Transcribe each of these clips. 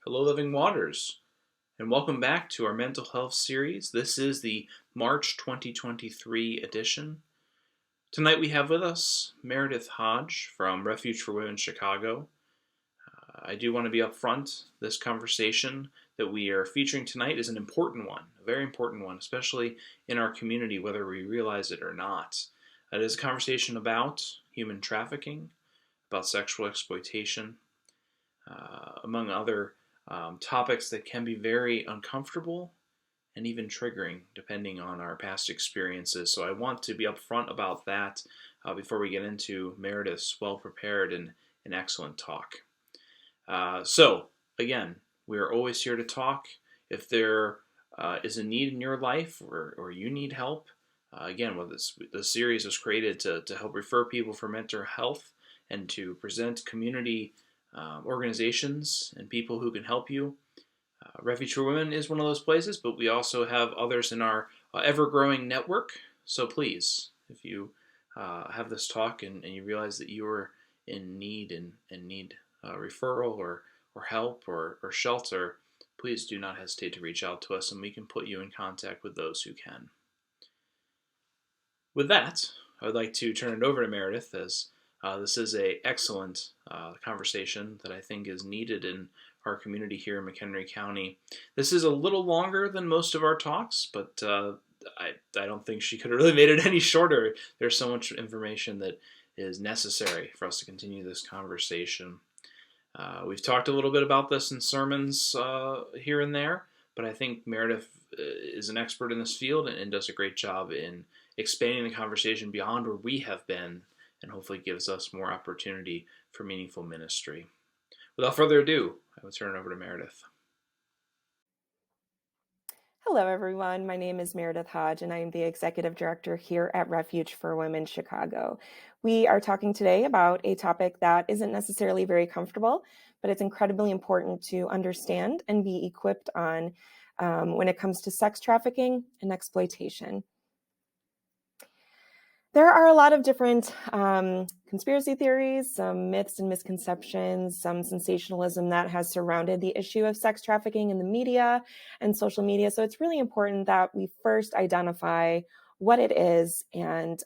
Hello, Living Waters, and welcome back to our mental health series. This is the March 2023 edition. Tonight we have with us Meredith Hodge from Refuge for Women Chicago. I do want to be upfront. This conversation that we are featuring tonight is an important one, a very important one, especially in our community, whether we realize it or not. It is a conversation about human trafficking, about sexual exploitation, among other topics that can be very uncomfortable and even triggering depending on our past experiences. So I want to be upfront about that before we get into Meredith's well-prepared and excellent talk. So again, we are always here to talk. If there is a need in your life or you need help, again, the series was created to help refer people for mental health and to present community organizations and people who can help you. Refuge for Women is one of those places, but we also have others in our ever-growing network. So please, if you have this talk and you realize that you are in need and need referral or help or shelter, please do not hesitate to reach out to us, and we can put you in contact with those who can. With that, I would like to turn it over to Meredith, as this is an excellent conversation that I think is needed in our community here in McHenry County. This is a little longer than most of our talks, but I don't think she could have really made it any shorter. There's so much information that is necessary for us to continue this conversation. We've talked a little bit about this in sermons here and there, but I think Meredith is an expert in this field and does a great job in expanding the conversation beyond where we have been, and hopefully gives us more opportunity for meaningful ministry. Without further ado, I will turn it over to Meredith. Hello, everyone. My name is Meredith Hodge, and I am the Executive Director here at Refuge for Women Chicago. We are talking today about a topic that isn't necessarily very comfortable, but it's incredibly important to understand and be equipped on when it comes to sex trafficking and exploitation. There are a lot of different conspiracy theories, some myths and misconceptions, some sensationalism that has surrounded the issue of sex trafficking in the media and social media. So it's really important that we first identify what it is and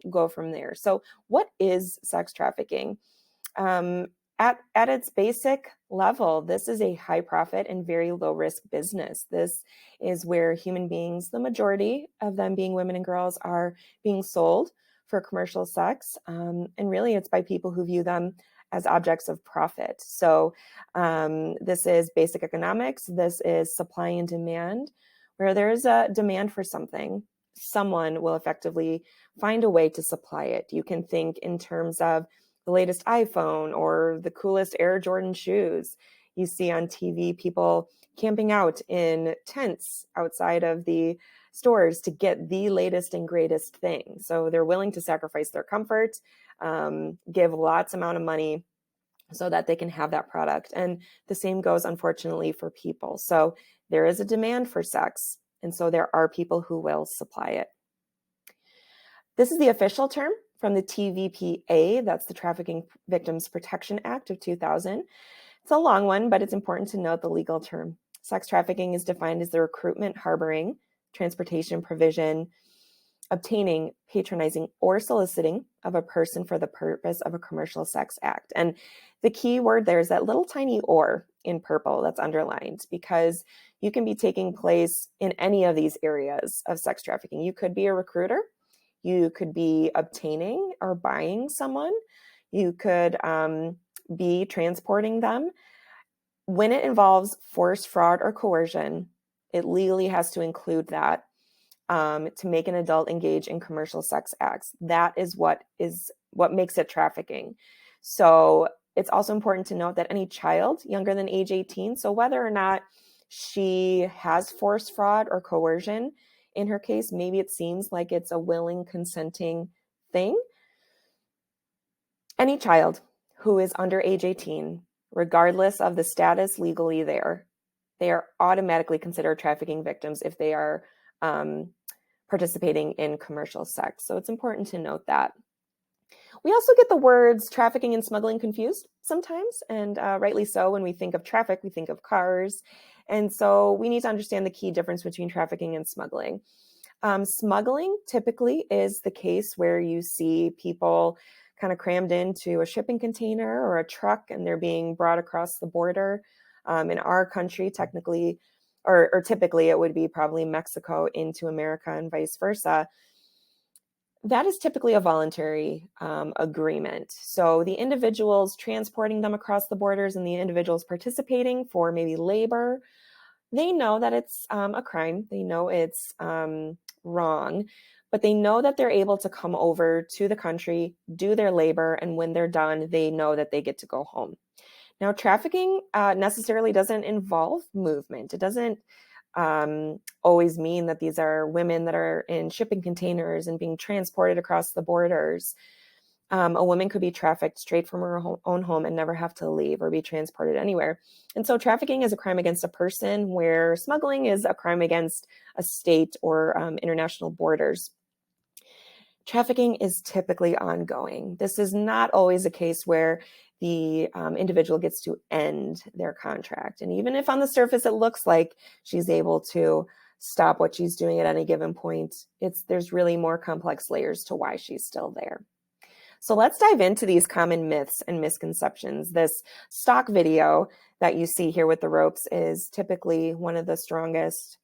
go from there. So what is sex trafficking? At its basic level, this is a high profit and very low risk business. This is where human beings, the majority of them being women and girls, are being sold for commercial sex. And really it's by people who view them as objects of profit. So this is basic economics. This is supply and demand. Where there's a demand for something, someone will effectively find a way to supply it. You can think in terms of the latest iPhone or the coolest Air Jordan shoes. You see on TV people camping out in tents outside of the stores to get the latest and greatest thing. So they're willing to sacrifice their comfort, give lots amount of money so that they can have that product. And the same goes, unfortunately, for people. So there is a demand for sex, and so there are people who will supply it. This is the official term from the TVPA, that's the Trafficking Victims Protection Act of 2000. It's a long one, but it's important to note the legal term. Sex trafficking is defined as the recruitment, harboring, transportation, provision, obtaining, patronizing, or soliciting of a person for the purpose of a commercial sex act. And the key word there is that little tiny "or" in purple that's underlined, because you can be taking place in any of these areas of sex trafficking. You could be a recruiter. You could be obtaining or buying someone. You could be transporting them. When it involves force, fraud, or coercion, it legally has to include that to make an adult engage in commercial sex acts. That is what makes it trafficking. So it's also important to note that any child younger than age 18, so whether or not she has force, fraud, or coercion in her case, maybe it seems like it's a willing, consenting thing. Any child who is under age 18, regardless of the status legally there, they are automatically considered trafficking victims if they are participating in commercial sex. So it's important to note that. We also get the words trafficking and smuggling confused sometimes, and rightly so. When we think of traffic, we think of cars. And so we need to understand the key difference between trafficking and smuggling. Smuggling typically is the case where you see people kind of crammed into a shipping container or a truck, and they're being brought across the border. In our country, technically, or typically, it would be probably Mexico into America and vice versa. That is typically a voluntary agreement. So the individuals transporting them across the borders and the individuals participating for maybe labor, they know that it's a crime. They know it's wrong, but they know that they're able to come over to the country, do their labor, and when they're done, they know that they get to go home. Now, trafficking necessarily doesn't involve movement. It doesn't always mean that these are women that are in shipping containers and being transported across the borders. A woman could be trafficked straight from her own home and never have to leave or be transported anywhere. And so trafficking is a crime against a person, where smuggling is a crime against a state or international borders. Trafficking is typically ongoing. This is not always a case where the individual gets to end their contract. And even if on the surface it looks like she's able to stop what she's doing at any given point, there's really more complex layers to why she's still there. So let's dive into these common myths and misconceptions. This stock video that you see here with the ropes is typically one of the strongest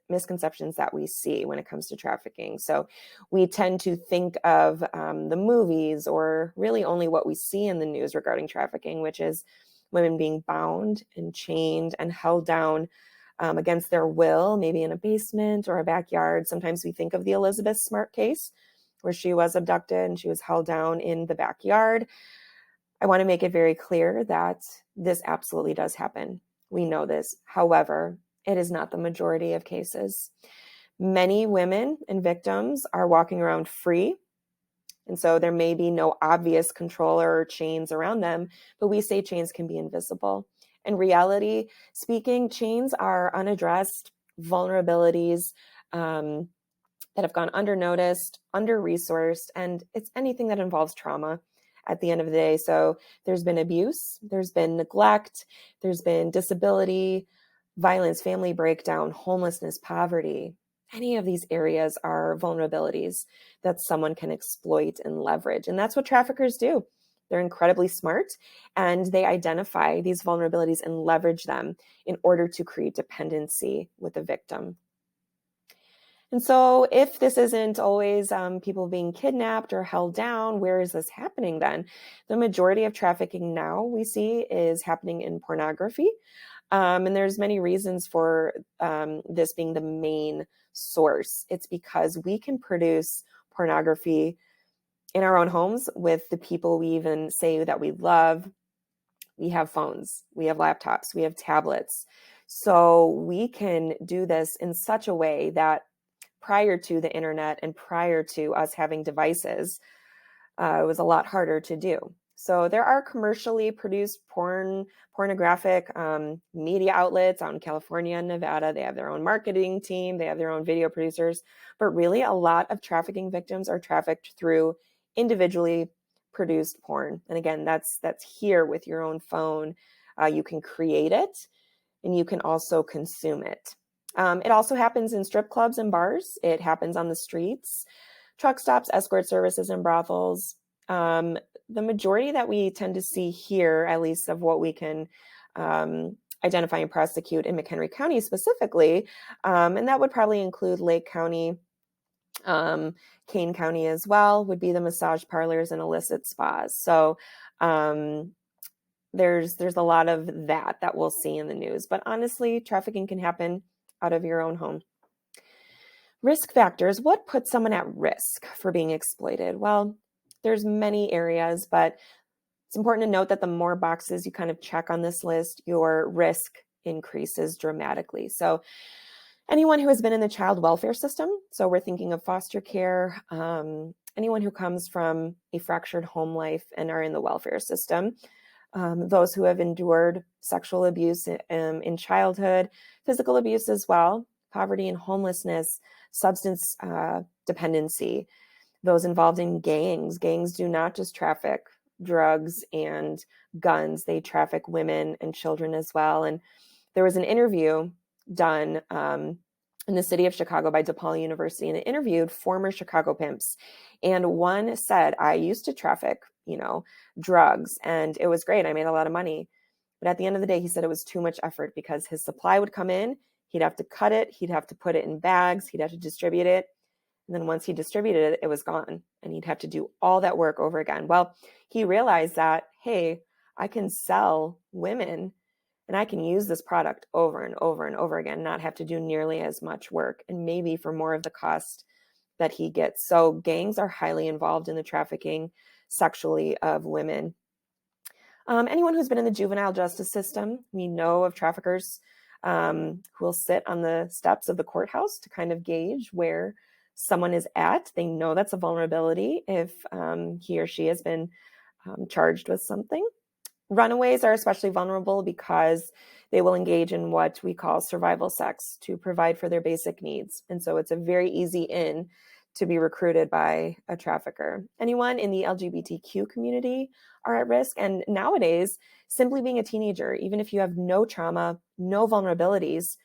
misconceptions that we see when it comes to trafficking. So we tend to think of the movies, or really only what we see in the news regarding trafficking, which is women being bound and chained and held down against their will, maybe in a basement or a backyard. Sometimes we think of the Elizabeth Smart case, where she was abducted and she was held down in the backyard. I want to make it very clear that this absolutely does happen. We know this. However, it is not the majority of cases. Many women and victims are walking around free, and so there may be no obvious controller or chains around them, but we say chains can be invisible. In reality speaking, chains are unaddressed vulnerabilities that have gone under-noticed, under-resourced, and it's anything that involves trauma at the end of the day. So there's been abuse, there's been neglect, there's been disability, violence, family breakdown, homelessness, poverty. Any of these areas are vulnerabilities that someone can exploit and leverage. And that's what traffickers do. They're incredibly smart, and they identify these vulnerabilities and leverage them in order to create dependency with the victim. And so if this isn't always people being kidnapped or held down, where is this happening then? The majority of trafficking now we see is happening in pornography. And there's many reasons for this being the main source. It's because we can produce pornography in our own homes with the people we even say that we love. We have phones, we have laptops, we have tablets. So we can do this in such a way that prior to the internet and prior to us having devices, it was a lot harder to do. So there are commercially produced pornographic media outlets out in California and Nevada. They have their own marketing team. They have their own video producers. But really, a lot of trafficking victims are trafficked through individually produced porn. And again, that's here with your own phone. You can create it, and you can also consume it. It also happens in strip clubs and bars. It happens on the streets, truck stops, escort services, and brothels. The majority that we tend to see here, at least of what we can identify and prosecute in McHenry County specifically, and that would probably include Lake County, Kane County as well, would be the massage parlors and illicit spas. So there's a lot of that we'll see in the news. But honestly, trafficking can happen out of your own home. Risk factors. What puts someone at risk for being exploited? Well, there's many areas, but it's important to note that the more boxes you kind of check on this list, your risk increases dramatically. So anyone who has been in the child welfare system, so we're thinking of foster care, anyone who comes from a fractured home life and are in the welfare system, those who have endured sexual abuse in childhood, physical abuse as well, poverty and homelessness, substance dependency, those involved in gangs. Gangs do not just traffic drugs and guns, they traffic women and children as well. And there was an interview done in the city of Chicago by DePaul University, and it interviewed former Chicago pimps. And one said, I used to traffic, drugs, and it was great. I made a lot of money. But at the end of the day, he said it was too much effort because his supply would come in, he'd have to cut it, he'd have to put it in bags, he'd have to distribute it. And then once he distributed it, it was gone. And he'd have to do all that work over again. Well, he realized that, hey, I can sell women and I can use this product over and over and over again, not have to do nearly as much work, and maybe for more of the cost that he gets. So gangs are highly involved in the trafficking sexually of women. Anyone who's been in the juvenile justice system, we know of traffickers who will sit on the steps of the courthouse to kind of gauge where someone is at. They know that's a vulnerability if he or she has been charged with something. Runaways are especially vulnerable because they will engage in what we call survival sex to provide for their basic needs. And so it's a very easy in to be recruited by a trafficker. Anyone in the LGBTQ community are at risk. And nowadays, simply being a teenager, even if you have no trauma, no vulnerabilities,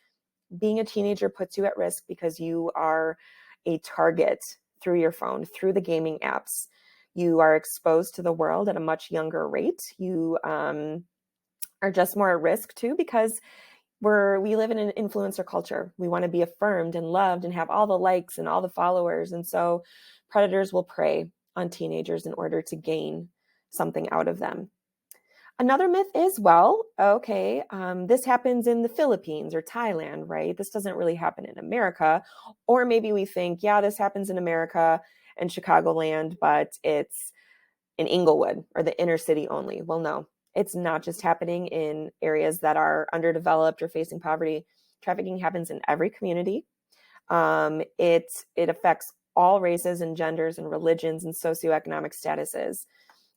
being a teenager puts you at risk because you are a target through your phone, through the gaming apps. You are exposed to the world at a much younger rate. You are just more at risk too, because we live in an influencer culture. We want to be affirmed and loved and have all the likes and all the followers. And so predators will prey on teenagers in order to gain something out of them. Another myth is, this happens in the Philippines or Thailand, right? This doesn't really happen in America. Or maybe we think, yeah, this happens in America and Chicagoland, but it's in Inglewood or the inner city only. Well, no, it's not just happening in areas that are underdeveloped or facing poverty. Trafficking happens in every community. It affects all races and genders and religions and socioeconomic statuses.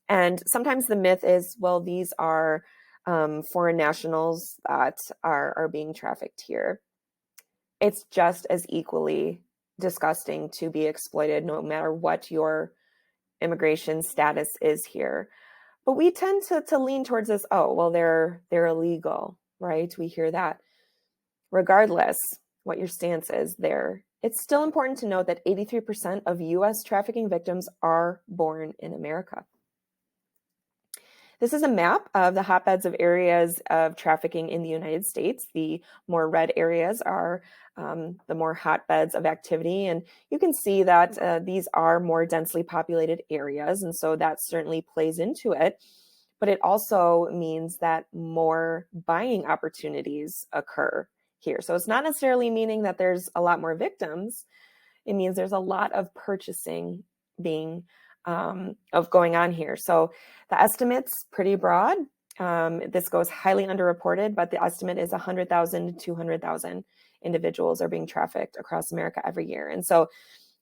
And sometimes the myth is, well, these are foreign nationals that are being trafficked here. It's just as equally disgusting to be exploited, no matter what your immigration status is here. But we tend to lean towards this, they're illegal, right? We hear that. Regardless what your stance is there, it's still important to note that 83% of U.S. trafficking victims are born in America. This is a map of the hotbeds of areas of trafficking in the United States. The more red areas are the more hotbeds of activity. And you can see that these are more densely populated areas. And so that certainly plays into it. But it also means that more buying opportunities occur here. So it's not necessarily meaning that there's a lot more victims. It means there's a lot of purchasing being of going on here. So the estimate's pretty broad. This goes highly underreported, but the estimate is 100,000 to 200,000 individuals are being trafficked across America every year. And so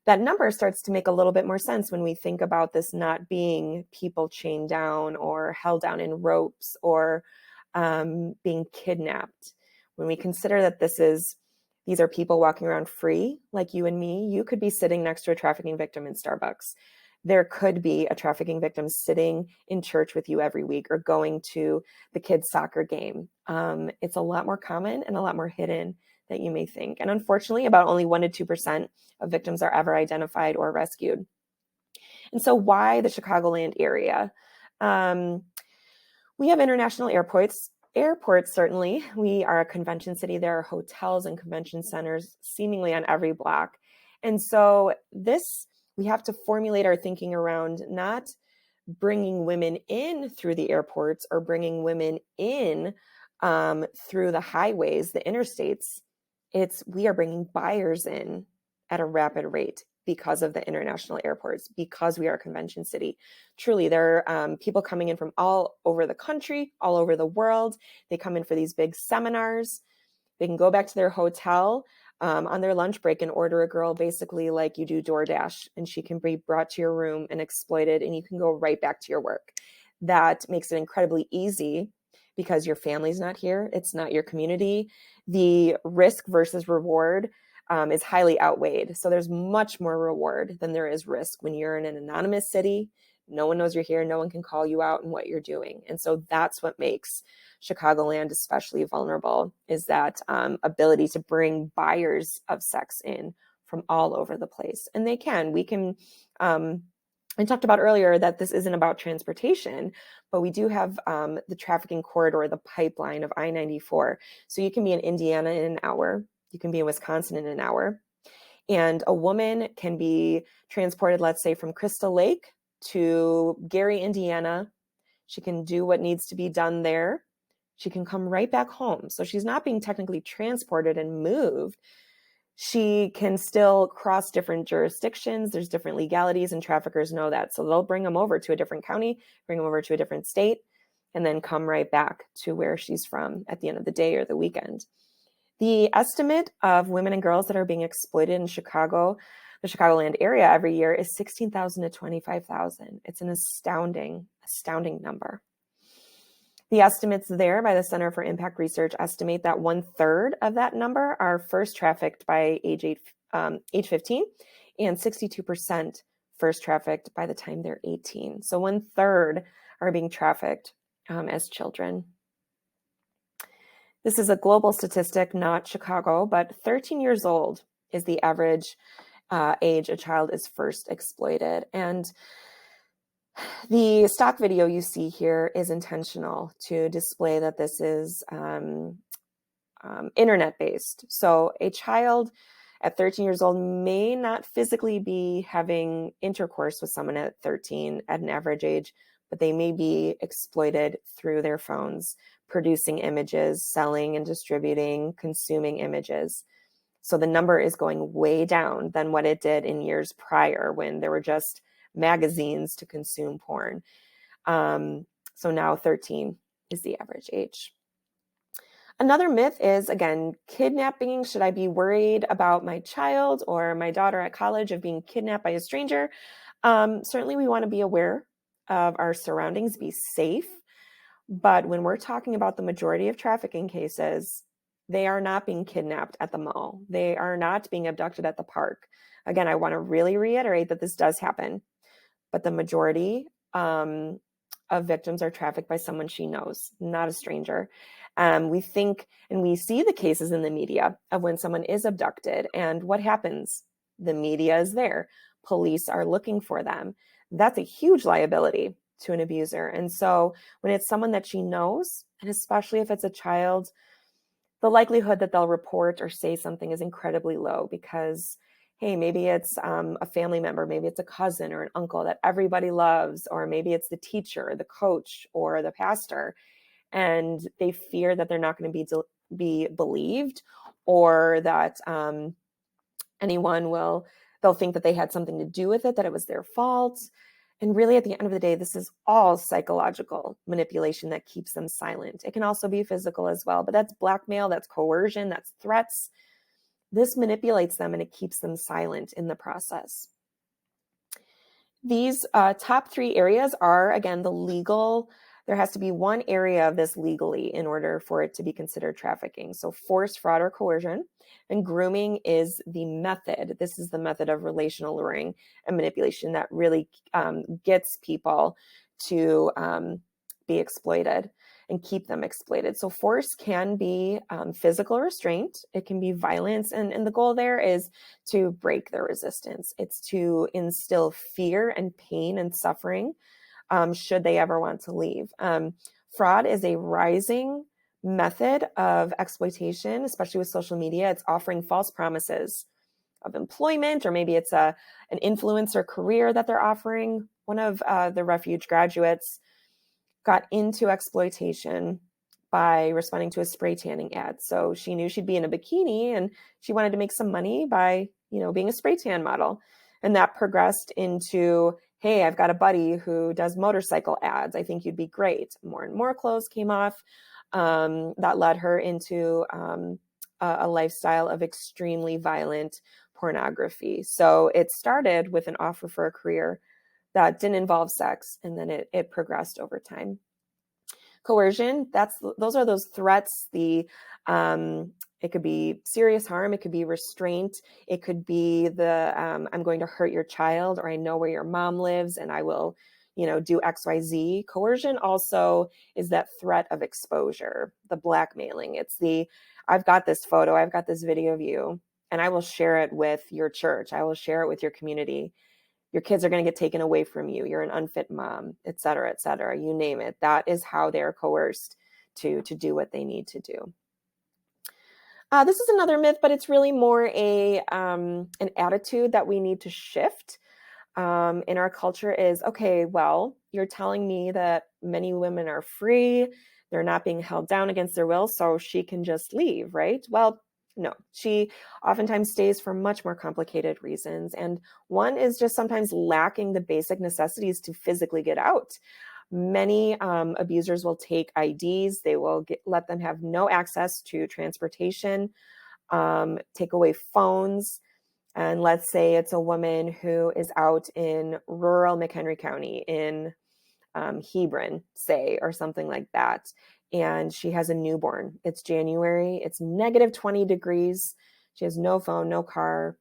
that number starts to make a little bit more sense when we think about this not being people chained down or held down in ropes or being kidnapped. When we consider that these are people walking around free, like you and me, you could be sitting next to a trafficking victim in Starbucks. There could be a trafficking victim sitting in church with you every week or going to the kids' soccer game. It's a lot more common and a lot more hidden than you may think. And unfortunately, about only 1% to 2% of victims are ever identified or rescued. And so why the Chicagoland area? We have international airports. Airports, certainly. We are a convention city. There are hotels and convention centers seemingly on every block. And so we have to formulate our thinking around not bringing women in through the airports or bringing women in through the highways, the interstates. We are bringing buyers in at a rapid rate because of the international airports, because we are a convention city. Truly, there are people coming in from all over the country, all over the world. They come in for these big seminars. They can go back to their hotel on their lunch break and order a girl basically like you do DoorDash, and she can be brought to your room and exploited, and you can go right back to your work. That makes it incredibly easy because your family's not here. It's not your community. The risk versus reward is highly outweighed. So there's much more reward than there is risk when you're in an anonymous city. No one knows you're here. No one can call you out and what you're doing. And so that's what makes Chicagoland especially vulnerable, is that ability to bring buyers of sex in from all over the place. And we can, I talked about earlier that this isn't about transportation, but we do have the trafficking corridor, the pipeline of I-94. So you can be in Indiana in an hour. You can be in Wisconsin in an hour. And a woman can be transported, let's say, from Crystal Lake to Gary, Indiana. She can do what needs to be done there. She can come right back home. So she's not being technically transported and moved. She can still cross different jurisdictions. There's different legalities, and traffickers know that. So they'll bring them over to a different county, bring them over to a different state, and then come right back to where she's from at the end of the day or the weekend. The estimate of women and girls that are being exploited in Chicago, the Chicagoland area every year, is 16,000 to 25,000. It's an astounding number. The estimates there by the Center for Impact Research estimate that 1/3 of that number are first trafficked by age 15, and 62% first trafficked by the time they're 18. So 1/3 are being trafficked as children. This is a global statistic, not Chicago, but 13 years old is the average age a child is first exploited. And the stock video you see here is intentional to display that this is internet-based. So a child at 13 years old may not physically be having intercourse with someone at 13 at an average age, but they may be exploited through their phones, producing images, selling and distributing, consuming images. So the number is going way down than what it did in years prior when there were just magazines to consume porn. So now 13 is the average age. Another myth is, again, kidnapping. Should I be worried about my child or my daughter at college of being kidnapped by a stranger? Certainly we want to be aware of our surroundings, be safe. But when we're talking about the majority of trafficking cases, they are not being kidnapped at the mall. They are not being abducted at the park. Again, I want to really reiterate that this does happen, but the majority of victims are trafficked by someone she knows, not a stranger. We think, and we see the cases in the media of when someone is abducted, and what happens? The media is there. Police are looking for them. That's a huge liability to an abuser. And so when it's someone that she knows, and especially if it's a child, the likelihood that they'll report or say something is incredibly low because, hey, maybe it's a family member, maybe it's a cousin or an uncle that everybody loves, or maybe it's the teacher, the coach, or the pastor, and they fear that they're not going to be believed, or that they'll think that they had something to do with it, that it was their fault. And really, at the end of the day, this is all psychological manipulation that keeps them silent. It can also be physical as well, but that's blackmail, that's coercion, that's threats. This manipulates them and it keeps them silent in the process. These top 3 areas are, again, the legal. There has to be one area of this legally in order for it to be considered trafficking. So force, fraud, or coercion. And grooming is the method. This is the method of relational luring and manipulation that really gets people to be exploited and keep them exploited. So force can be physical restraint. It can be violence. And the goal there is to break their resistance. It's to instill fear and pain and suffering should they ever want to leave. Fraud is a rising method of exploitation, especially with social media. It's offering false promises of employment, or maybe it's an influencer career that they're offering. One of the Refuge graduates got into exploitation by responding to a spray tanning ad. So she knew she'd be in a bikini and she wanted to make some money by, being a spray tan model. And that progressed into, hey, I've got a buddy who does motorcycle ads. I think you'd be great. More and more clothes came off. That led her into a lifestyle of extremely violent pornography. So it started with an offer for a career that didn't involve sex, and then it progressed over time. Coercion, those are those threats, the It could be serious harm. It could be restraint. It could be the I'm going to hurt your child, or I know where your mom lives and I will, do XYZ. Coercion also is that threat of exposure, the blackmailing. It's the I've got this photo, I've got this video of you, and I will share it with your church. I will share it with your community. Your kids are going to get taken away from you. You're an unfit mom, et cetera, et cetera. You name it. That is how they're coerced to do what they need to do. This is another myth, but it's really more an attitude that we need to shift in our culture is, okay, well, you're telling me that many women are free, they're not being held down against their will, so she can just leave, right? Well, no, she oftentimes stays for much more complicated reasons. And one is just sometimes lacking the basic necessities to physically get out. Many abusers will take IDs. They will let them have no access to transportation, take away phones. And let's say it's a woman who is out in rural McHenry County in Hebron, say, or something like that. And she has a newborn. It's January. It's negative 20 degrees. She has no phone, no car.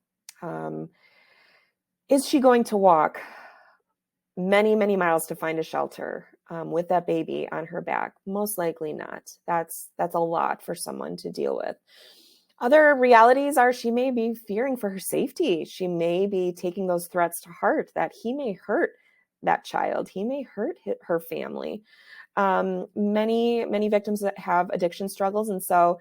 Is she going to walk many, many miles to find a shelter with that baby on her back? Most likely not. That's a lot for someone to deal with. Other realities are she may be fearing for her safety. She may be taking those threats to heart that he may hurt that child. He may hurt her family. Many victims that have addiction struggles. And so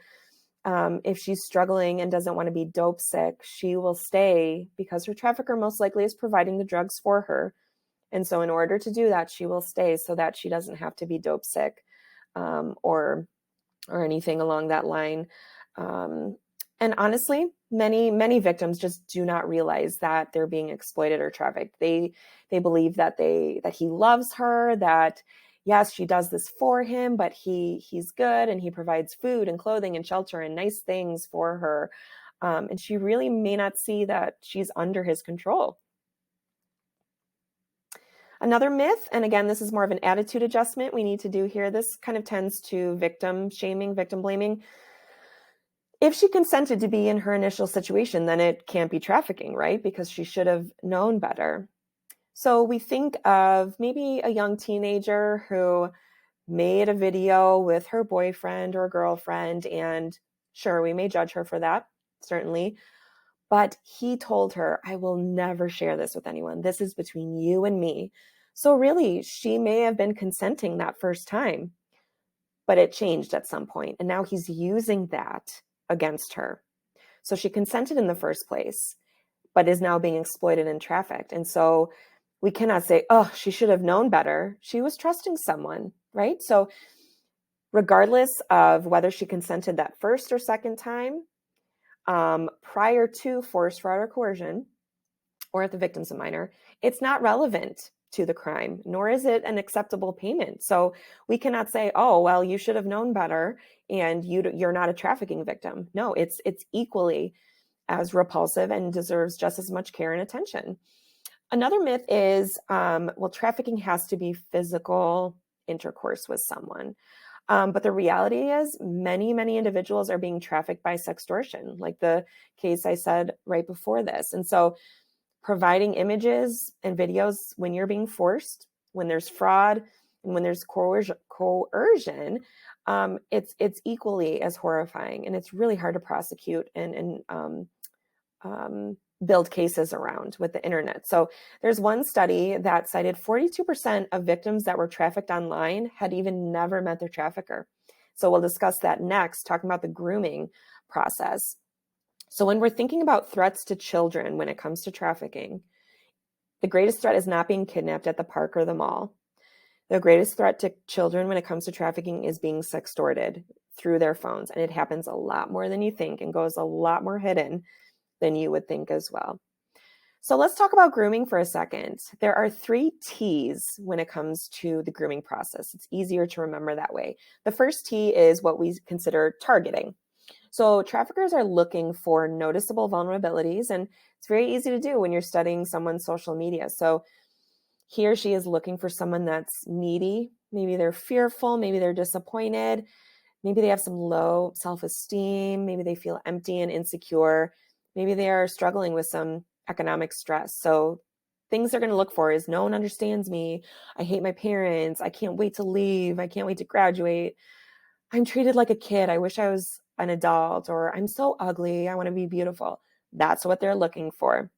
if she's struggling and doesn't want to be dope sick, she will stay because her trafficker most likely is providing the drugs for her. And so in order to do that, she will stay so that she doesn't have to be dope sick or anything along that line. And honestly, many victims just do not realize that they're being exploited or trafficked. They believe that he loves her, that yes, she does this for him, but he's good and he provides food and clothing and shelter and nice things for her. And she really may not see that she's under his control. Another myth, and again, this is more of an attitude adjustment we need to do here. This kind of tends to victim shaming, victim blaming. If she consented to be in her initial situation, then it can't be trafficking, right? Because she should have known better. So we think of maybe a young teenager who made a video with her boyfriend or girlfriend, and sure, we may judge her for that, certainly. But he told her, I will never share this with anyone. This is between you and me. So really, she may have been consenting that first time, but it changed at some point. And now he's using that against her. So she consented in the first place, but is now being exploited and trafficked. And so we cannot say, oh, she should have known better. She was trusting someone, right? So regardless of whether she consented that first or second time, prior to force, fraud, or coercion, or if the victim's a minor, it's not relevant to the crime, nor is it an acceptable payment. So we cannot say, oh, well, you should have known better and you're not a trafficking victim. No, it's equally as repulsive and deserves just as much care and attention. Another myth is, well, trafficking has to be physical intercourse with someone. But the reality is many individuals are being trafficked by sextortion, like the case I said right before this. And so providing images and videos when you're being forced, when there's fraud, and when there's coercion, it's equally as horrifying, and it's really hard to prosecute and build cases around with the internet. So there's one study that cited 42% of victims that were trafficked online had even never met their trafficker. So we'll discuss that next, talking about the grooming process. So when we're thinking about threats to children when it comes to trafficking, the greatest threat is not being kidnapped at the park or the mall. The greatest threat to children when it comes to trafficking is being sextorted through their phones. And it happens a lot more than you think and goes a lot more hidden than you would think as well. So let's talk about grooming for a second. There are 3 T's when it comes to the grooming process. It's easier to remember that way. The first T is what we consider targeting. So traffickers are looking for noticeable vulnerabilities, and it's very easy to do when you're studying someone's social media. So he or she is looking for someone that's needy. Maybe they're fearful, maybe they're disappointed. Maybe they have some low self-esteem. Maybe they feel empty and insecure. Maybe they are struggling with some economic stress. So things they're going to look for is no one understands me. I hate my parents. I can't wait to leave. I can't wait to graduate. I'm treated like a kid. I wish I was an adult, or I'm so ugly. I want to be beautiful. That's what they're looking for.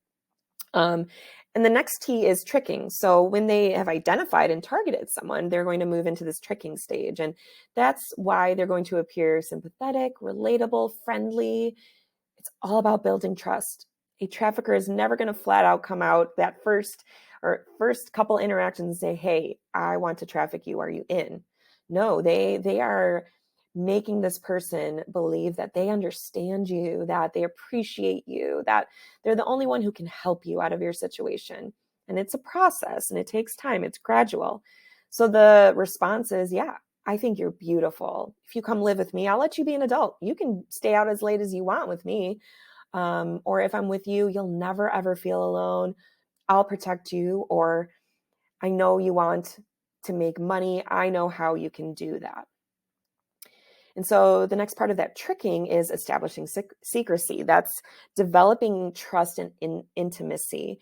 Um, and the next T is tricking. So when they have identified and targeted someone, they're going to move into this tricking stage. And that's why they're going to appear sympathetic, relatable, friendly. It's all about building trust. A trafficker is never going to flat out come out that first couple interactions and say, "Hey, I want to traffic you. Are you in?" No, they are making this person believe that they understand you, that they appreciate you, that they're the only one who can help you out of your situation. And it's a process and it takes time. It's gradual. So the response is, "Yeah, I think you're beautiful. If you come live with me, I'll let you be an adult. You can stay out as late as you want with me. Or if I'm with you, you'll never, ever feel alone. I'll protect you." Or, "I know you want to make money. I know how you can do that." And so the next part of that tricking is establishing secrecy. That's developing trust and intimacy.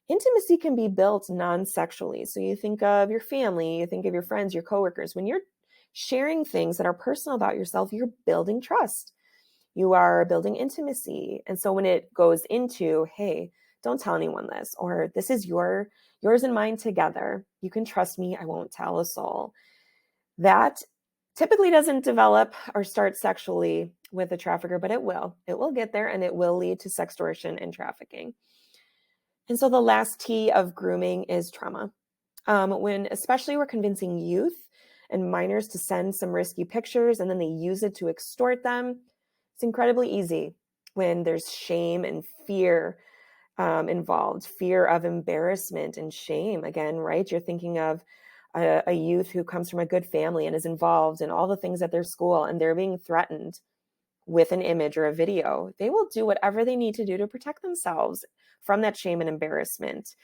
Intimacy can be built non-sexually. So you think of your family, you think of your friends, your coworkers. When you're sharing things that are personal about yourself, you're building trust. You are building intimacy. And so when it goes into, "Hey, don't tell anyone this," or "This is yours and mine together. You can trust me. I won't tell a soul." That typically doesn't develop or start sexually with a trafficker, but it will. It will get there, and it will lead to sextortion and trafficking. And so the last T of grooming is trauma. When especially we're convincing youth and minors to send some risky pictures and then they use it to extort them, it's incredibly easy when there's shame and fear involved, fear of embarrassment and shame. Again, right? You're thinking of a youth who comes from a good family and is involved in all the things at their school, and they're being threatened with an image or a video. They will do whatever they need to do to protect themselves from that shame and embarrassment.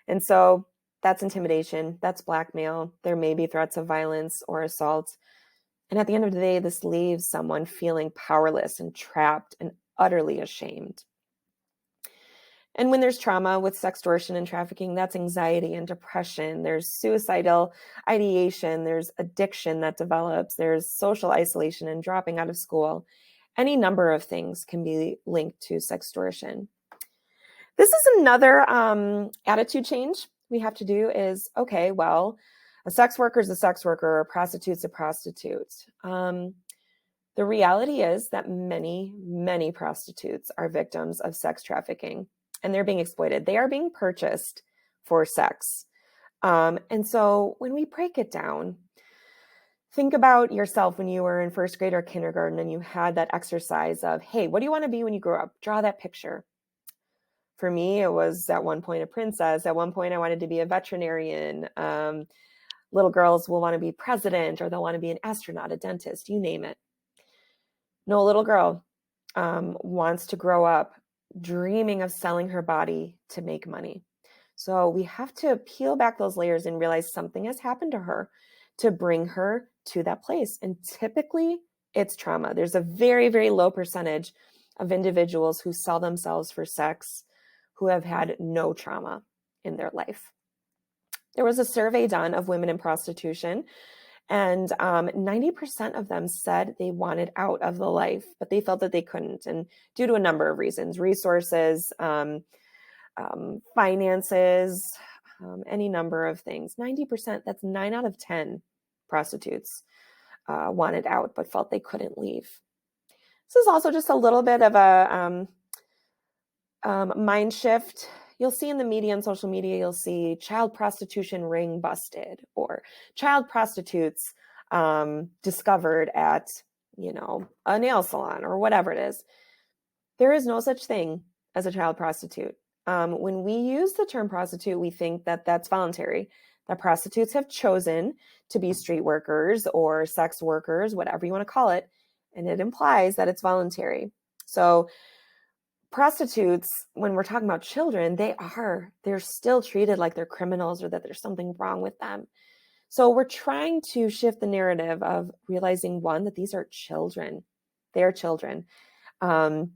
And so that's intimidation, that's blackmail. There may be threats of violence or assault. And at the end of the day, this leaves someone feeling powerless and trapped and utterly ashamed. And when there's trauma with sextortion and trafficking, that's anxiety and depression. There's suicidal ideation. There's addiction that develops. There's social isolation and dropping out of school. Any number of things can be linked to sextortion. This is another attitude change we have to do is, okay, well, a sex worker is a sex worker, a prostitute's a prostitute. The reality is that many, many prostitutes are victims of sex trafficking, and they're being exploited. They are being purchased for sex. And so when we break it down, think about yourself when you were in first grade or kindergarten and you had that exercise of, "Hey, what do you want to be when you grow up? Draw that picture." For me, it was at one point a princess. At one point, I wanted to be a veterinarian. Little girls will want to be president, or they'll want to be an astronaut, a dentist, you name it. No little girl wants to grow up dreaming of selling her body to make money. So we have to peel back those layers and realize something has happened to her to bring her to that place. And typically it's trauma. There's a very, very low percentage of individuals who sell themselves for sex who have had no trauma in their life. There was a survey done of women in prostitution, and 90% of them said they wanted out of the life, but they felt that they couldn't, and due to a number of reasons: resources, finances, any number of things. 90%, that's 9 out of 10 prostitutes wanted out, but felt they couldn't leave. This is also just a little bit of a mind shift. You'll see in the media and social media, you'll see child prostitution ring busted, or child prostitutes discovered at, a nail salon, or whatever it is. There is no such thing as a child prostitute. When we use the term prostitute, we think that that's voluntary, that prostitutes have chosen to be street workers or sex workers, whatever you want to call it, and it implies that it's voluntary. So prostitutes, when we're talking about children, they're still treated like they're criminals or that there's something wrong with them. So we're trying to shift the narrative of realizing, one, that these are children. They are children. And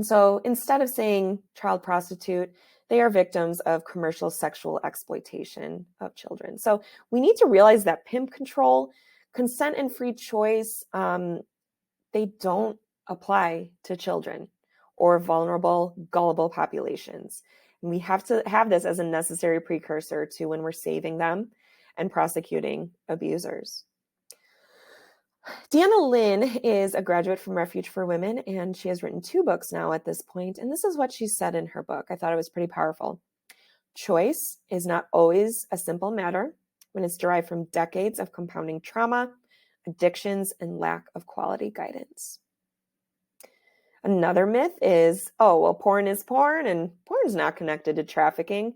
so instead of saying child prostitute, they are victims of commercial sexual exploitation of children. So we need to realize that pimp control, consent, and free choice, they don't apply to children or vulnerable, gullible populations. And we have to have this as a necessary precursor to when we're saving them and prosecuting abusers. Deanna Lynn is a graduate from Refuge for Women, and she has written 2 books now at this point. And this is what she said in her book. I thought it was pretty powerful. Choice is not always a simple matter when it's derived from decades of compounding trauma, addictions, and lack of quality guidance. Another myth is, oh, well, porn is porn, and porn is not connected to trafficking.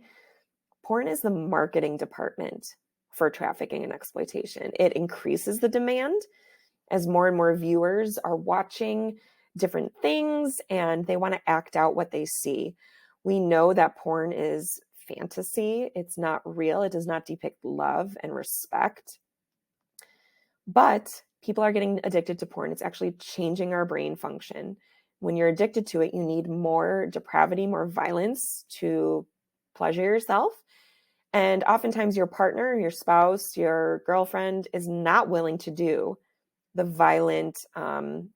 Porn is the marketing department for trafficking and exploitation. It increases the demand as more and more viewers are watching different things and they want to act out what they see. We know that porn is fantasy. It's not real. It does not depict love and respect. But people are getting addicted to porn. It's actually changing our brain function. When you're addicted to it, you need more depravity, more violence to pleasure yourself. And oftentimes your partner, your spouse, your girlfriend is not willing to do the violent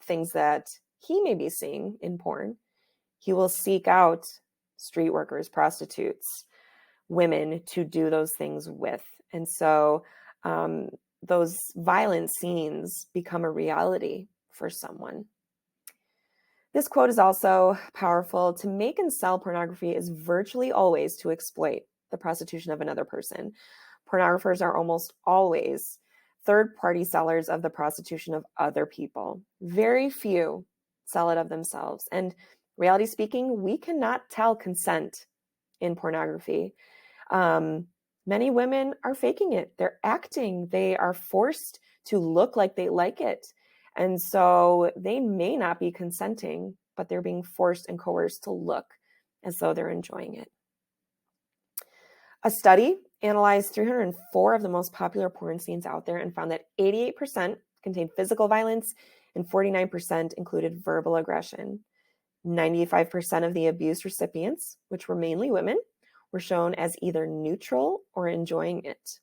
things that he may be seeing in porn. He will seek out street workers, prostitutes, women to do those things with. And so those violent scenes become a reality for someone. This quote is also powerful. To make and sell pornography is virtually always to exploit the prostitution of another person. Pornographers are almost always third-party sellers of the prostitution of other people. Very few sell it of themselves. And reality speaking, we cannot tell consent in pornography. Many women are faking it. They're acting. They are forced to look like they like it. And so they may not be consenting, but they're being forced and coerced to look as though they're enjoying it. A study analyzed 304 of the most popular porn scenes out there and found that 88% contained physical violence and 49% included verbal aggression. 95% of the abuse recipients, which were mainly women, were shown as either neutral or enjoying it.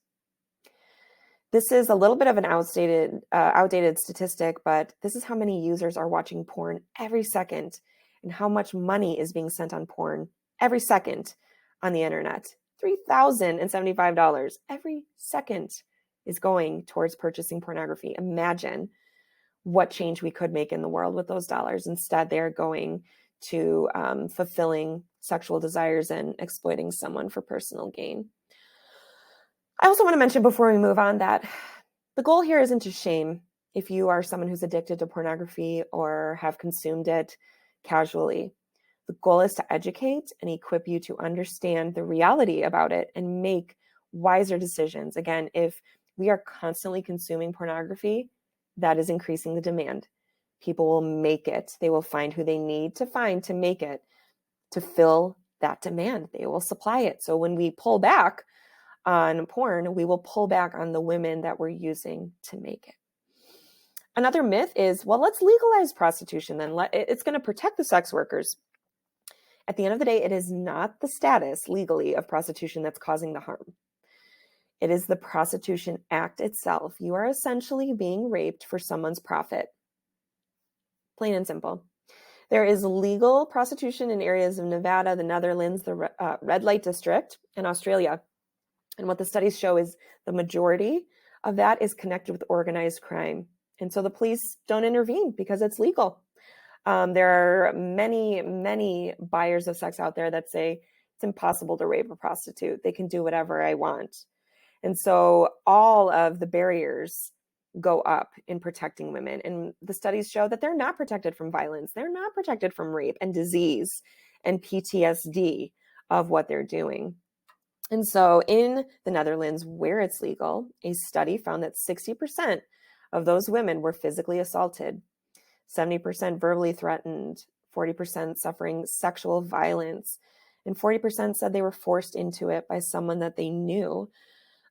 This is a little bit of an outdated statistic, but this is how many users are watching porn every second and how much money is being sent on porn every second on the internet. $3,075 every second is going towards purchasing pornography. Imagine what change we could make in the world with those dollars. Instead, they're going to fulfilling sexual desires and exploiting someone for personal gain. I also want to mention before we move on that the goal here isn't to shame if you are someone who's addicted to pornography or have consumed it casually. The goal is to educate and equip you to understand the reality about it and make wiser decisions. Again, if we are constantly consuming pornography, that is increasing the demand. People will make it. They will find who they need to find to make it, to fill that demand. They will supply it. So when we pull back on porn, we will pull back on the women that we're using to make it. Another myth is, well, let's legalize prostitution then. It's going to protect the sex workers. At the end of the day, it is not the status legally of prostitution that's causing the harm. It is the Prostitution Act itself. You are essentially being raped for someone's profit. Plain and simple. There is legal prostitution in areas of Nevada, the Netherlands, the red light district, and Australia. And what the studies show is the majority of that is connected with organized crime. And so the police don't intervene because it's legal. There are many, many buyers of sex out there that say it's impossible to rape a prostitute. They can do whatever I want. And so all of the barriers go up in protecting women. And the studies show that they're not protected from violence. They're not protected from rape and disease and PTSD of what they're doing. And so in the Netherlands, where it's legal, a study found that 60% of those women were physically assaulted, 70% verbally threatened, 40% suffering sexual violence, and 40% said they were forced into it by someone that they knew.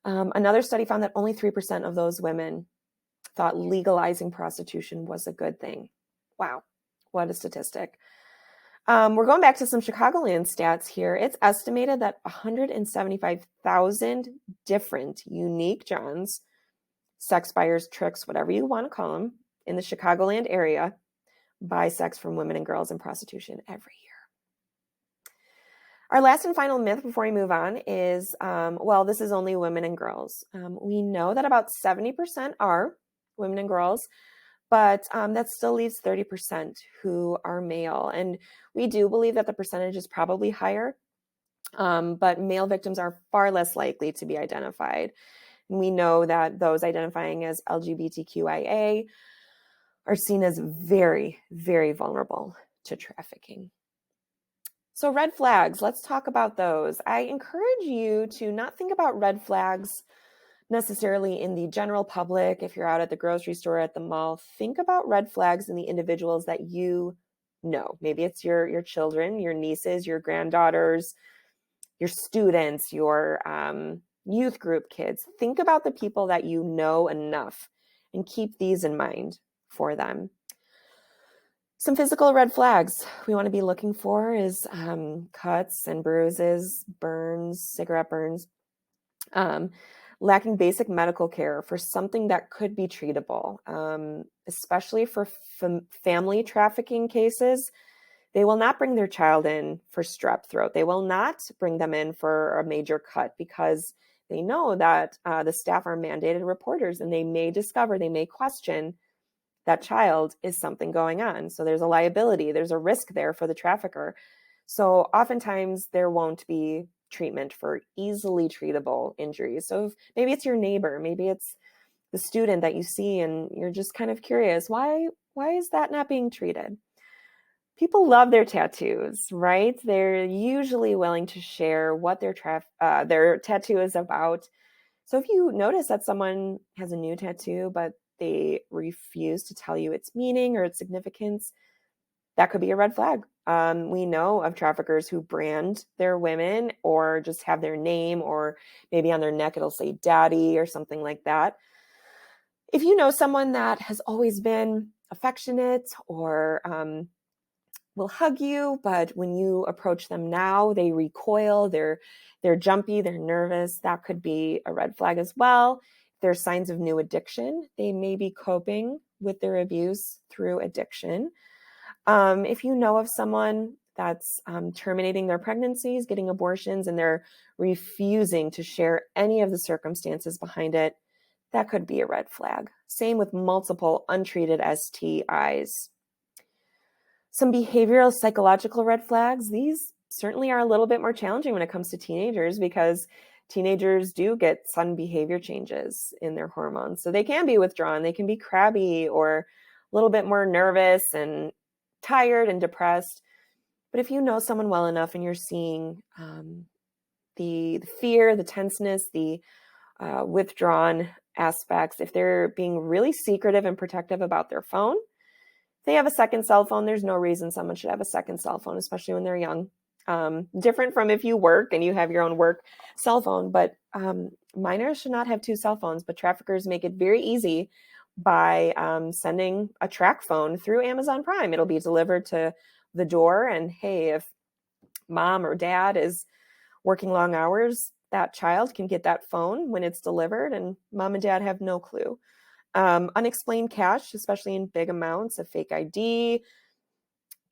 Another study found that only 3% of those women thought legalizing prostitution was a good thing. Wow, what a statistic. We're going back to some Chicagoland stats here. It's estimated that 175,000 different unique Johns, sex buyers, tricks, whatever you want to call them, in the Chicagoland area buy sex from women and girls in prostitution every year. Our last and final myth before we move on is, well, this is only women and girls. We know that about 70% are women and girls, but that still leaves 30% who are male. And we do believe that the percentage is probably higher, but male victims are far less likely to be identified. And we know that those identifying as LGBTQIA are seen as very, very vulnerable to trafficking. So red flags, let's talk about those. I encourage you to not think about red flags necessarily in the general public. If you're out at the grocery store, at the mall, think about red flags in the individuals that you know. Maybe it's your children, your nieces, your granddaughters, your students, your youth group kids. Think about the people that you know enough and keep these in mind for them. Some physical red flags we want to be looking for is cuts and bruises, burns, cigarette burns, lacking basic medical care for something that could be treatable, especially for family trafficking cases. They will not bring their child in for strep throat. They will not bring them in for a major cut because they know that the staff are mandated reporters and they may discover, they may question that child is something going on. So there's a liability, there's a risk there for the trafficker. So oftentimes there won't be treatment for easily treatable injuries. So maybe it's your neighbor, maybe it's the student that you see and you're just kind of curious, why is that not being treated? People love their tattoos, right? They're usually willing to share what their tattoo is about. So if you notice that someone has a new tattoo, but they refuse to tell you its meaning or its significance, that could be a red flag. We know of traffickers who brand their women or just have their name, or maybe on their neck it'll say daddy or something like that. If you know someone that has always been affectionate or will hug you, but when you approach them now, they recoil, they're jumpy, they're nervous, that could be a red flag as well. There's signs of new addiction. They may be coping with their abuse through addiction. If you know of someone that's terminating their pregnancies, getting abortions, and they're refusing to share any of the circumstances behind it, that could be a red flag. Same with multiple untreated STIs. Some behavioral psychological red flags. These certainly are a little bit more challenging when it comes to teenagers because teenagers do get sudden behavior changes in their hormones. So they can be withdrawn, they can be crabby or a little bit more nervous and tired and depressed. But if you know someone well enough and you're seeing the fear, the tenseness, the withdrawn aspects, if they're being really secretive and protective about their phone, if they have a second cell phone, there's no reason someone should have a second cell phone, especially when they're young. Different from if you work and you have your own work cell phone, but minors should not have two cell phones, but traffickers make it very easy by sending a track phone through Amazon Prime. It'll be delivered to the door, and hey, if mom or dad is working long hours, that child can get that phone when it's delivered, and mom and dad have no clue. Unexplained cash, especially in big amounts, a fake ID,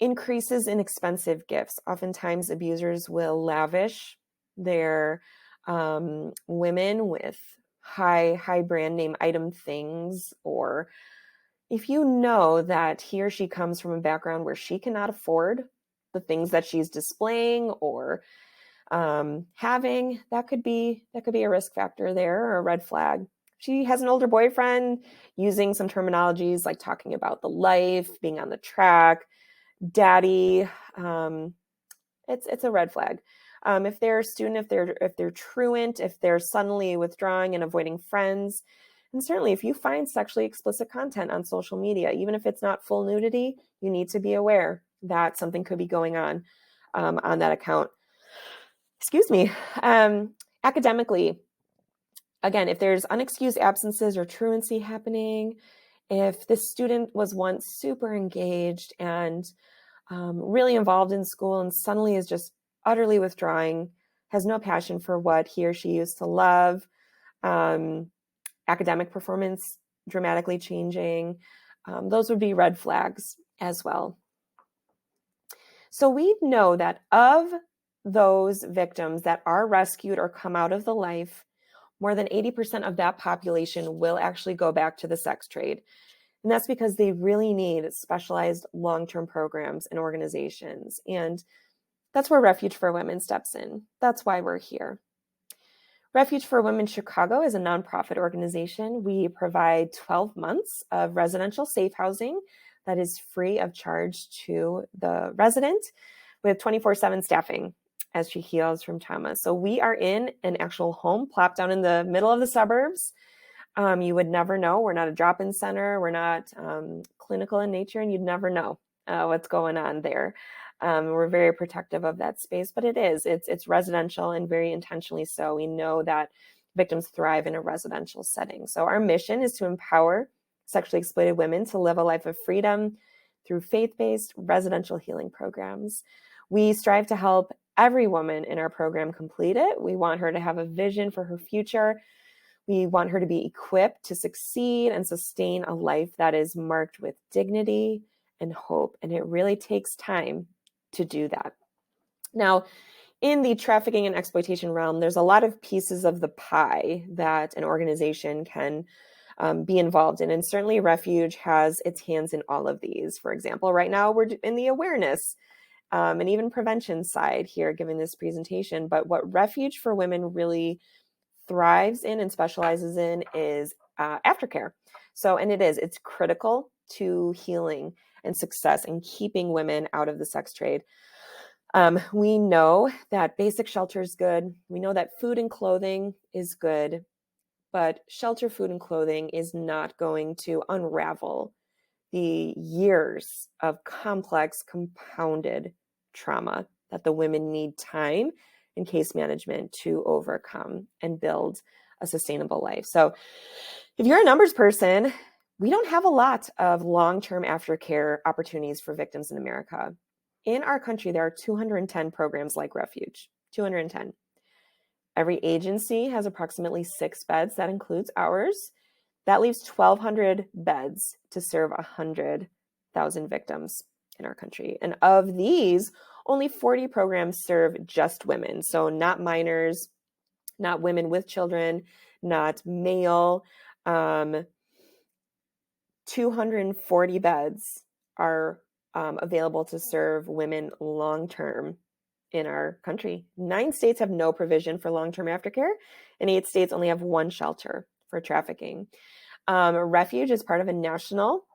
increases in expensive gifts. Oftentimes abusers will lavish their women with high brand name item things, or if you know that he or she comes from a background where she cannot afford the things that she's displaying or having, that could be a risk factor there or a red flag. She has an older boyfriend using some terminologies like talking about the life, being on the track, daddy, it's a red flag. If they're a student, if they're truant, if they're suddenly withdrawing and avoiding friends, and certainly if you find sexually explicit content on social media, even if it's not full nudity, you need to be aware that something could be going on that account. Excuse me. Academically, Again, if there's unexcused absences or truancy happening, if this student was once super engaged and really involved in school and suddenly is just utterly withdrawing, has no passion for what he or she used to love, academic performance dramatically changing, those would be red flags as well. So we know that of those victims that are rescued or come out of the life, more than 80% of that population will actually go back to the sex trade. And that's because they really need specialized long-term programs and organizations. And that's where Refuge for Women steps in. That's why we're here. Refuge for Women Chicago is a nonprofit organization. We provide 12 months of residential safe housing that is free of charge to the resident with 24/7 staffing as she heals from trauma. So we are in an actual home plopped down in the middle of the suburbs. You would never know. We're not a drop-in center. We're not clinical in nature, and you'd never know what's going on there. We're very protective of that space, but it's residential and very intentionally so. We know that victims thrive in a residential setting. So our mission is to empower sexually exploited women to live a life of freedom through faith-based residential healing programs. We strive to help every woman in our program complete it. We want her to have a vision for her future. We want her to be equipped to succeed and sustain a life that is marked with dignity and hope. And it really takes time to do that. Now, in the trafficking and exploitation realm, there's a lot of pieces of the pie that an organization can be involved in. And certainly Refuge has its hands in all of these. For example, right now we're in the awareness and even prevention side here, giving this presentation. But what Refuge for Women really thrives in and specializes in is aftercare. And it's critical to healing and success and keeping women out of the sex trade. We know that basic shelter is good. We know that food and clothing is good, but shelter, food, and clothing is not going to unravel the years of complex, compounded trauma that the women need time and case management to overcome and build a sustainable life. So if you're a numbers person, we don't have a lot of long-term aftercare opportunities for victims in America. In our country, there are 210 programs like Refuge, 210. Every agency has approximately 6 beds. That includes ours. That leaves 1,200 beds to serve 100,000 victims in our country. And of these, only 40 programs serve just women. So not minors, not women with children, not male. 240 beds are available to serve women long-term in our country. 9 states have no provision for long-term aftercare, and 8 states only have 1 shelter for trafficking. Refuge is part of a national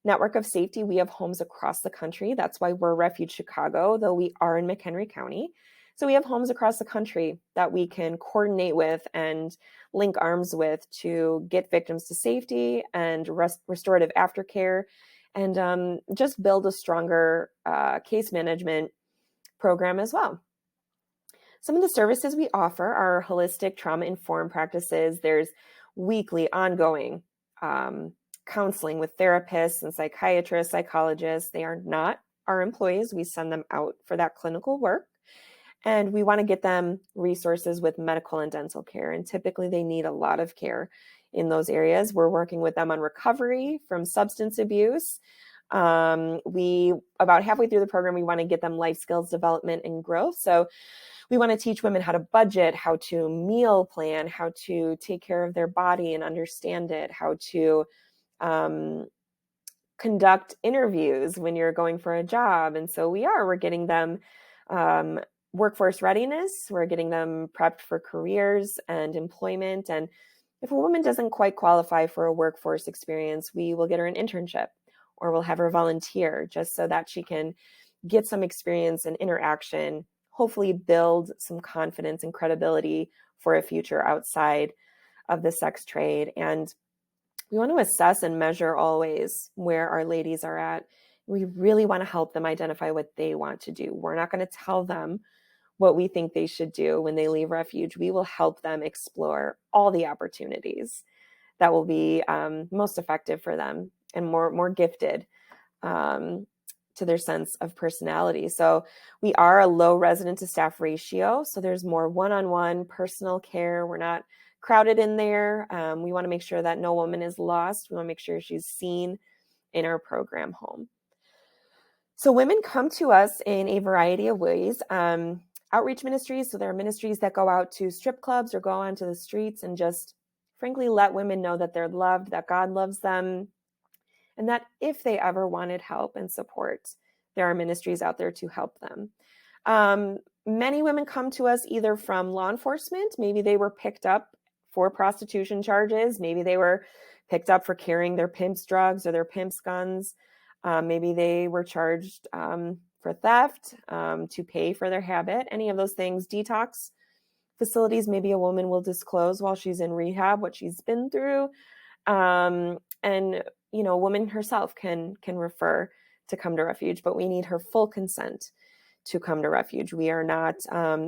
network of safety. We have homes across the country. That's why we're Refuge Chicago, though we are in McHenry County. So we have homes across the country that we can coordinate with and link arms with to get victims to safety and restorative aftercare, and just build a stronger case management program as well. Some of the services we offer are holistic trauma-informed practices. There's weekly, ongoing counseling with therapists and psychiatrists, psychologists. They are not our employees. We send them out for that clinical work. And we want to get them resources with medical and dental care. And typically they need a lot of care in those areas. We're working with them on recovery from substance abuse. About halfway through the program, we want to get them life skills development and growth. So we want to teach women how to budget, how to meal plan, how to take care of their body and understand it, how to conduct interviews when you're going for a job. And so we're getting them workforce readiness. We're getting them prepped for careers and employment. And if a woman doesn't quite qualify for a workforce experience, we will get her an internship or we'll have her volunteer just so that she can get some experience and interaction, hopefully build some confidence and credibility for a future outside of the sex trade. And we want to assess and measure always where our ladies are at. We really want to help them identify what they want to do. We're not going to tell them what we think they should do when they leave Refuge. We will help them explore all the opportunities that will be most effective for them and more gifted to their sense of personality. So we are a low resident to staff ratio. So there's more one-on-one personal care. We're not crowded in there. We want to make sure that no woman is lost. We want to make sure she's seen in our program home. So women come to us in a variety of ways. Outreach ministries, so there are ministries that go out to strip clubs or go onto the streets and just frankly let women know that they're loved, that God loves them, and that if they ever wanted help and support, there are ministries out there to help them. Many women come to us either from law enforcement. Maybe they were picked up for prostitution charges. Maybe they were picked up for carrying their pimp's drugs or their pimp's guns. Maybe they were charged for theft to pay for their habit. Any of those things. Detox facilities, maybe a woman will disclose while she's in rehab what she's been through. And a woman herself can refer to come to Refuge, but we need her full consent to come to Refuge. We are not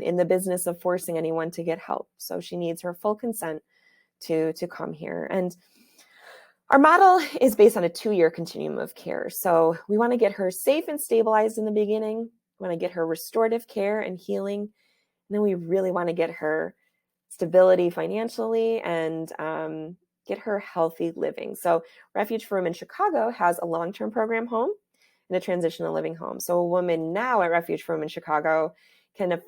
in the business of forcing anyone to get help. So she needs her full consent to come here. And our model is based on a 2-year continuum of care. So we want to get her safe and stabilized in the beginning. We want to get her restorative care and healing. And then we really want to get her stability financially and get her healthy living. So Refuge for Women Chicago has a long-term program home and a transitional living home. So a woman now at Refuge for Women Chicago can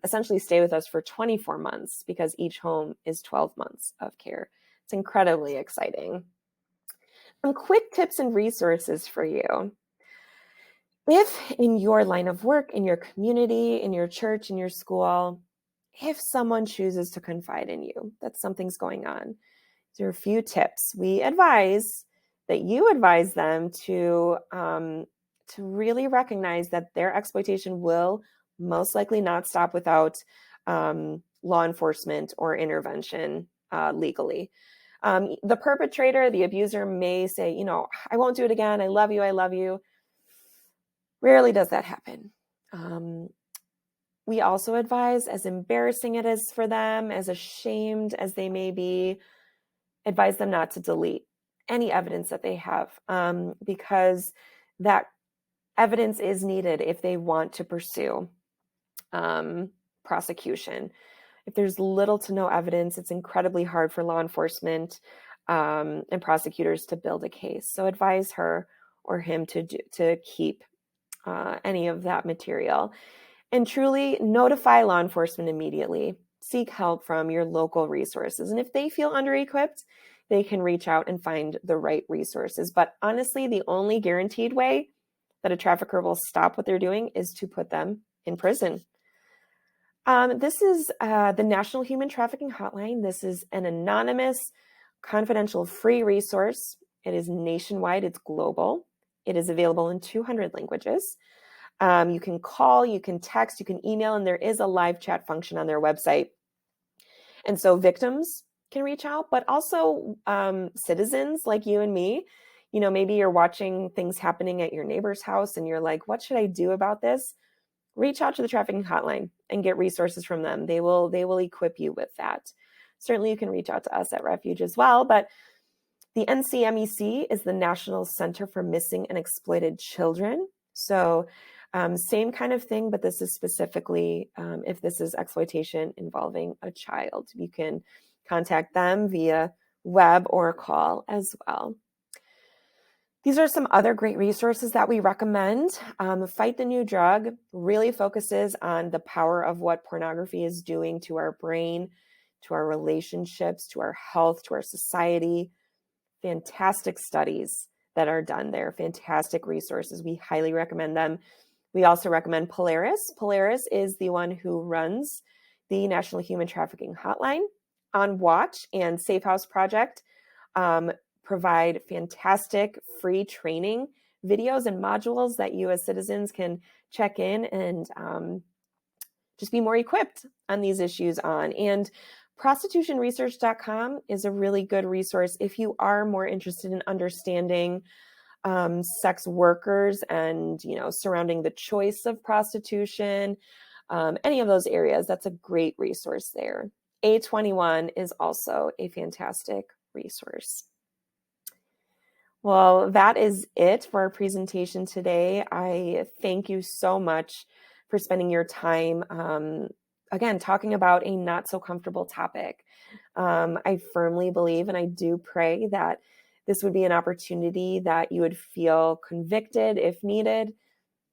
essentially stay with us for 24 months because each home is 12 months of care. It's incredibly exciting. Some quick tips and resources for you. If in your line of work, in your community, in your church, in your school, if someone chooses to confide in you that something's going on, there are a few tips. We advise that you advise them to really recognize that their exploitation will most likely not stop without law enforcement or intervention legally. The perpetrator, the abuser may say, I won't do it again. I love you. I love you. Rarely does that happen. We also advise, as embarrassing it is for them, as ashamed as they may be, advise them not to delete any evidence that they have because that evidence is needed if they want to pursue prosecution. If there's little to no evidence, it's incredibly hard for law enforcement and prosecutors to build a case. So advise her or him to keep any of that material. And truly notify law enforcement immediately. Seek help from your local resources. And if they feel under-equipped, they can reach out and find the right resources. But honestly, the only guaranteed way that a trafficker will stop what they're doing is to put them in prison. This is the National Human Trafficking Hotline. This is an anonymous, confidential, free resource. It is nationwide. It's global. It is available in 200 languages. You can call, you can text, you can email, and there is a live chat function on their website. And so victims can reach out, but also citizens like you and me. Maybe you're watching things happening at your neighbor's house and you're like, what should I do about this? Reach out to the trafficking hotline and get resources from them. They will equip you with that. Certainly you can reach out to us at Refuge as well, but the NCMEC is the National Center for Missing and Exploited Children. So same kind of thing, but this is specifically if this is exploitation involving a child. You can contact them via web or call as well. These are some other great resources that we recommend. Fight the New Drug really focuses on the power of what pornography is doing to our brain, to our relationships, to our health, to our society. Fantastic studies that are done there, fantastic resources. We highly recommend them. We also recommend Polaris. Polaris is the one who runs the National Human Trafficking Hotline. On Watch and Safe House Project provide fantastic free training videos and modules that you as citizens can check in and just be more equipped on these issues on. And prostitutionresearch.com is a really good resource if you are more interested in understanding sex workers and, surrounding the choice of prostitution. any of those areas, that's a great resource there. A21 is also a fantastic resource. Well, that is it for our presentation today. I thank you so much for spending your time, again, talking about a not so comfortable topic. I firmly believe, and I do pray that this would be an opportunity that you would feel convicted if needed,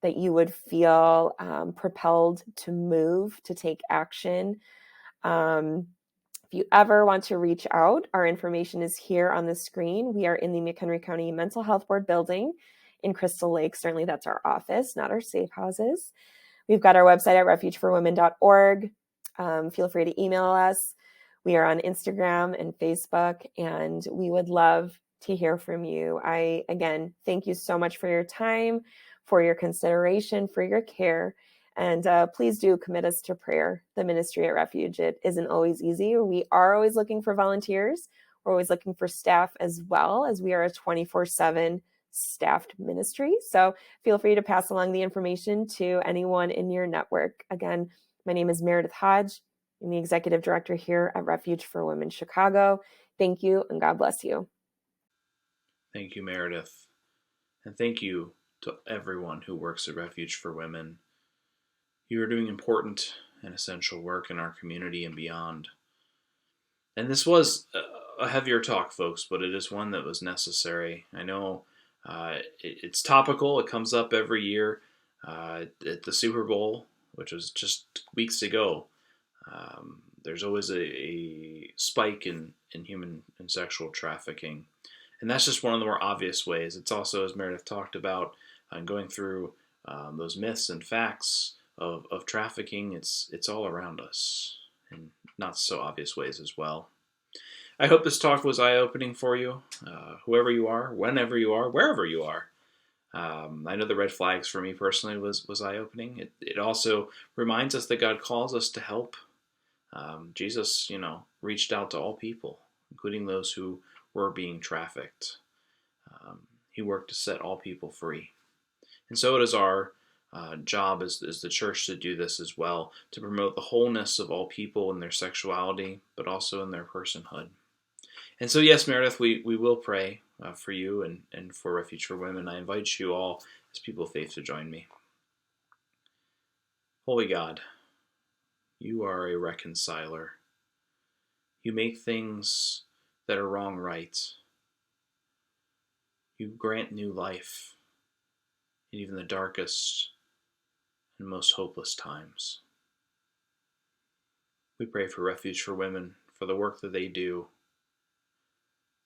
that you would feel propelled to move, to take action. If you ever want to reach out, our information is here on the screen. We are in the McHenry County Mental Health Board building in Crystal Lake. Certainly that's our office, not our safe houses. We've got our website at refugeforwomen.org. Feel free to email us. We are on Instagram and Facebook, and we would love to hear from you. I, again, thank you so much for your time, for your consideration, for your care. And please do commit us to prayer, the ministry at Refuge. It isn't always easy. We are always looking for volunteers. We're always looking for staff as well, as we are a 24/7 staffed ministry. So feel free to pass along the information to anyone in your network. Again, my name is Meredith Hodge. I'm the executive director here at Refuge for Women Chicago. Thank you, and God bless you. Thank you, Meredith. And thank you to everyone who works at Refuge for Women. You are doing important and essential work in our community and beyond. And this was a heavier talk, folks, but it is one that was necessary. I know it's topical. It comes up every year at the Super Bowl, which was just weeks ago. There's always a spike in human and sexual trafficking. And that's just one of the more obvious ways. It's also, as Meredith talked about, going through those myths and facts of trafficking. It's all around us in not so obvious ways as well. I hope this talk was eye-opening for you, whoever you are, whenever you are, wherever you are. I know the red flags for me personally was eye-opening. It also reminds us that God calls us to help. Jesus, reached out to all people, including those who were being trafficked. He worked to set all people free. And so it is our job as the church to do this as well, to promote the wholeness of all people in their sexuality, but also in their personhood. And so, yes, Meredith, we will pray for you and for Refuge for Women. I invite you all as people of faith to join me. Holy God, you are a reconciler. You make things that are wrong right. You grant new life in even the darkest and most hopeless times. We pray for Refuge for Women, for the work that they do.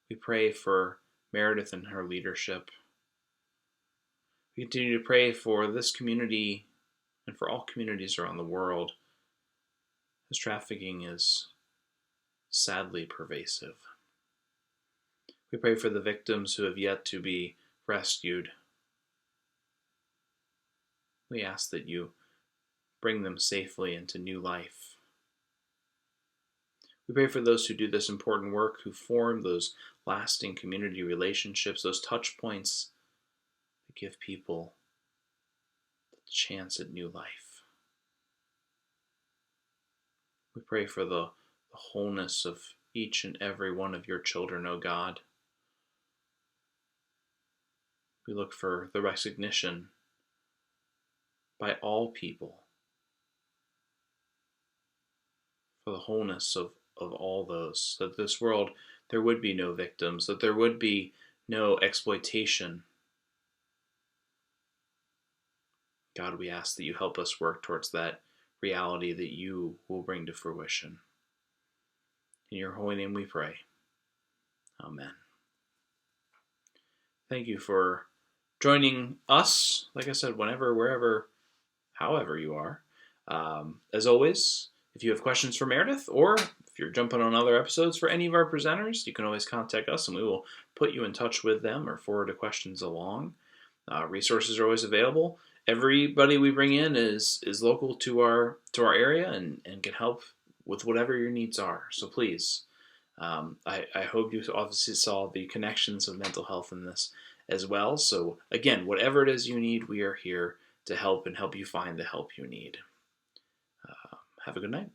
We pray for Meredith and her leadership. We continue to pray for this community and for all communities around the world, as trafficking is sadly pervasive. We pray for the victims who have yet to be rescued. We ask that you bring them safely into new life. We pray for those who do this important work, who form those lasting community relationships, those touch points that give people the chance at new life. We pray for the wholeness of each and every one of your children, O God. We look for the recognition by all people for the wholeness of all those, that this world there would be no victims, that there would be no exploitation. God, we ask that you help us work towards that reality that you will bring to fruition. In your holy name we pray. Amen. Thank you for joining us, like I said, whenever, wherever, however you are. As always, if you have questions for Meredith, or if you're jumping on other episodes for any of our presenters, you can always contact us and we will put you in touch with them or forward the questions along. Resources are always available. Everybody we bring in is local to our area and can help with whatever your needs are. So please, I hope you obviously saw the connections of mental health in this as well. So again, whatever it is you need, we are here to help and help you find the help you need. Have a good night.